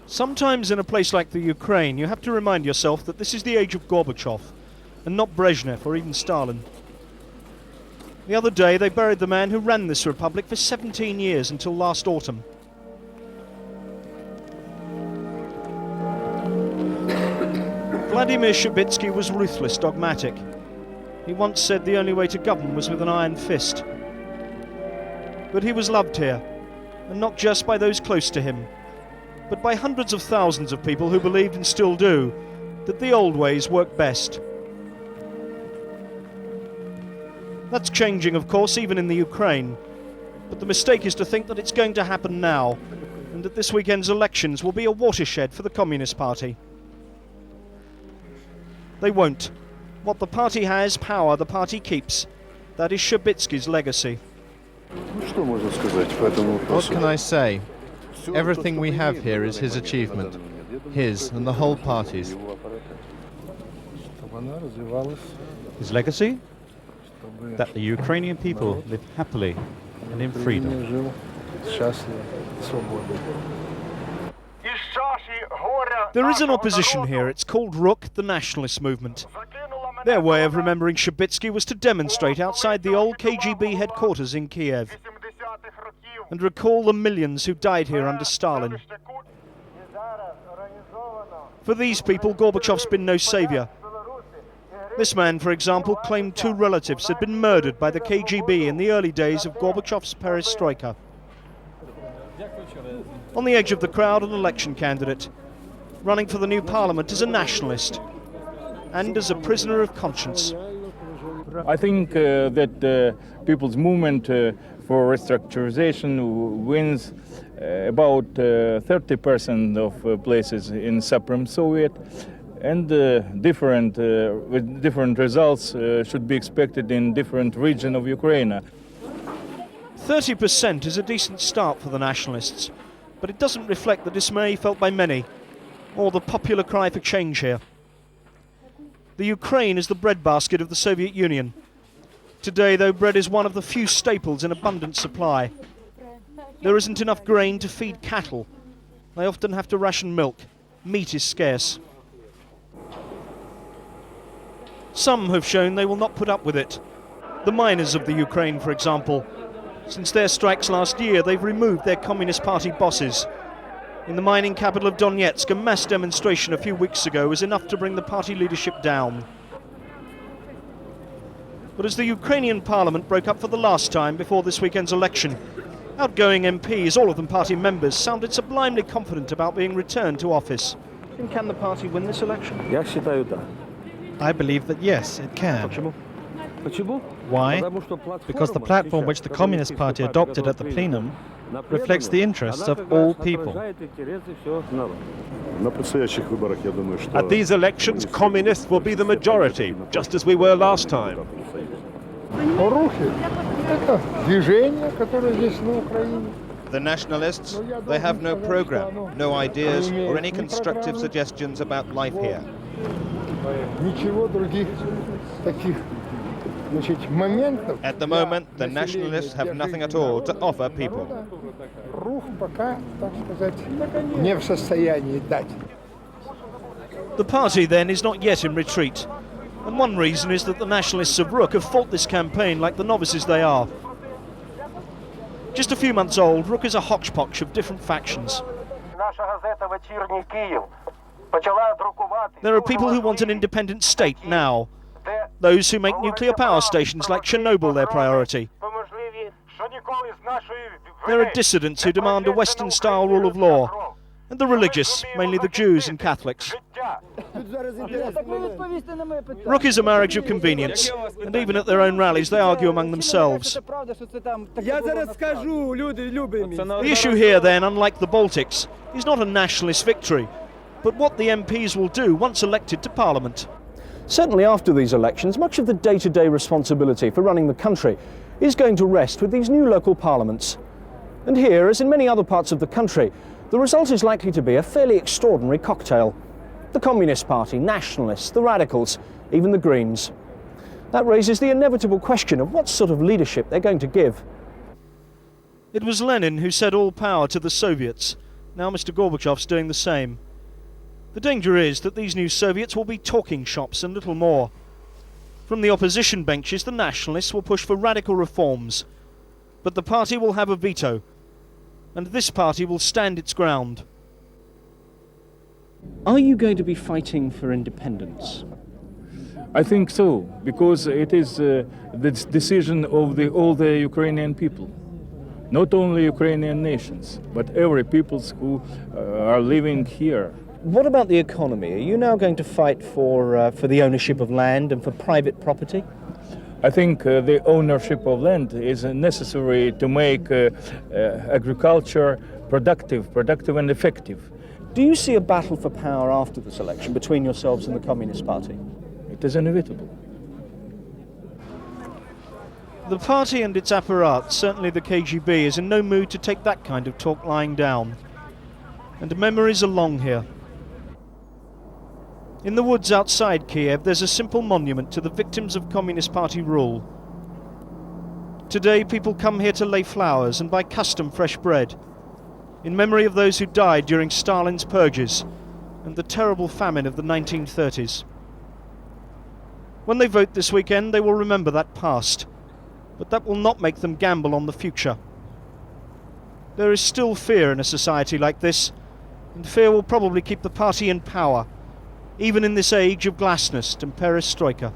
Sometimes in a place like the Ukraine, you have to remind yourself that this is the age of Gorbachev, and not Brezhnev or even Stalin. The other day they buried the man who ran this republic for 17 years until last autumn. Vladimir Shubitsky was ruthless, dogmatic. He once said the only way to govern was with an iron fist. But he was loved here, and not just by those close to him, but by hundreds of thousands of people who believed and still do that the old ways work best. That's changing, of course, even in the Ukraine, but the mistake is to think that it's going to happen now, and that this weekend's elections will be a watershed for the Communist Party. They won't. What the party has, power the party keeps. That is Shubitsky's legacy. What can I say? Everything we have here is his achievement. His and the whole party's. His legacy? That the Ukrainian people live happily and in freedom. There is an opposition here. It's called Rukh Nationalist Movement. Their way of remembering Shubitsky was to demonstrate outside the old KGB headquarters in Kiev and recall the millions who died here under Stalin. For these people, Gorbachev's been no savior. This man, for example, claimed 2 relatives had been murdered by the KGB in the early days of Gorbachev's perestroika. On the edge of the crowd, an election candidate, running for the new parliament as a nationalist and as a prisoner of conscience. I think that the People's Movement for Restructurization wins about 30% of places in Supreme Soviet, and with different results should be expected in different regions of Ukraine. 30% is a decent start for the nationalists, but it doesn't reflect the dismay felt by many, or the popular cry for change here. The Ukraine is the breadbasket of the Soviet Union. Today, though, bread is one of the few staples in abundant supply. There isn't enough grain to feed cattle. They often have to ration milk. Meat is scarce. Some have shown they will not put up with it. The miners of the Ukraine, for example. Since their strikes last year, they've removed their Communist Party bosses. In the mining capital of Donetsk, a mass demonstration a few weeks ago was enough to bring the party leadership down. But as the Ukrainian parliament broke up for the last time before this weekend's election, outgoing MPs, all of them party members, sounded sublimely confident about being returned to office. And can the party win this election? I believe that yes, it can. Why? Because the platform which the Communist Party adopted at the plenum reflects the interests of all people. At these elections, communists will be the majority, just as we were last time. The nationalists, they have no program, no ideas or any constructive suggestions about life here. At the moment, the nationalists have nothing at all to offer people. The party, then, is not yet in retreat. And one reason is that the nationalists of Rukh have fought this campaign like the novices they are. Just a few months old, Rukh is a hodgepodge of different factions. There are people who want an independent state now. Those who make nuclear power stations like Chernobyl their priority. There are dissidents who demand a Western-style rule of law. And the religious, mainly the Jews and Catholics. Rukh is a marriage of convenience, and even at their own rallies they argue among themselves. The issue here then, unlike the Baltics, is not a nationalist victory, but what the MPs will do once elected to Parliament. Certainly after these elections, much of the day-to-day responsibility for running the country is going to rest with these new local parliaments. And here, as in many other parts of the country, the result is likely to be a fairly extraordinary cocktail. The Communist Party, nationalists, the radicals, even the Greens. That raises the inevitable question of what sort of leadership they're going to give. It was Lenin who said all power to the Soviets, Now Mr. Gorbachev's doing the same. The danger is that these new Soviets will be talking shops and little more. From the opposition benches, the nationalists will push for radical reforms, but the party will have a veto, and this party will stand its ground. Are you going to be fighting for independence? I think so, because it is the decision of all the Ukrainian people. Not only Ukrainian nations, but every peoples who are living here. What about the economy? Are you now going to fight for the ownership of land and for private property? I think the ownership of land is necessary to make agriculture productive and effective. Do you see a battle for power after this election between yourselves and the Communist Party? It is inevitable. The party and its apparat, certainly the KGB, is in no mood to take that kind of talk lying down. And memories are long here. In the woods outside Kiev, there's a simple monument to the victims of Communist Party rule. Today, people come here to lay flowers and buy custom fresh bread, in memory of those who died during Stalin's purges and the terrible famine of the 1930s. When they vote this weekend, they will remember that past, but that will not make them gamble on the future. There is still fear in a society like this, and fear will probably keep the party in power, even in this age of glasnost and perestroika.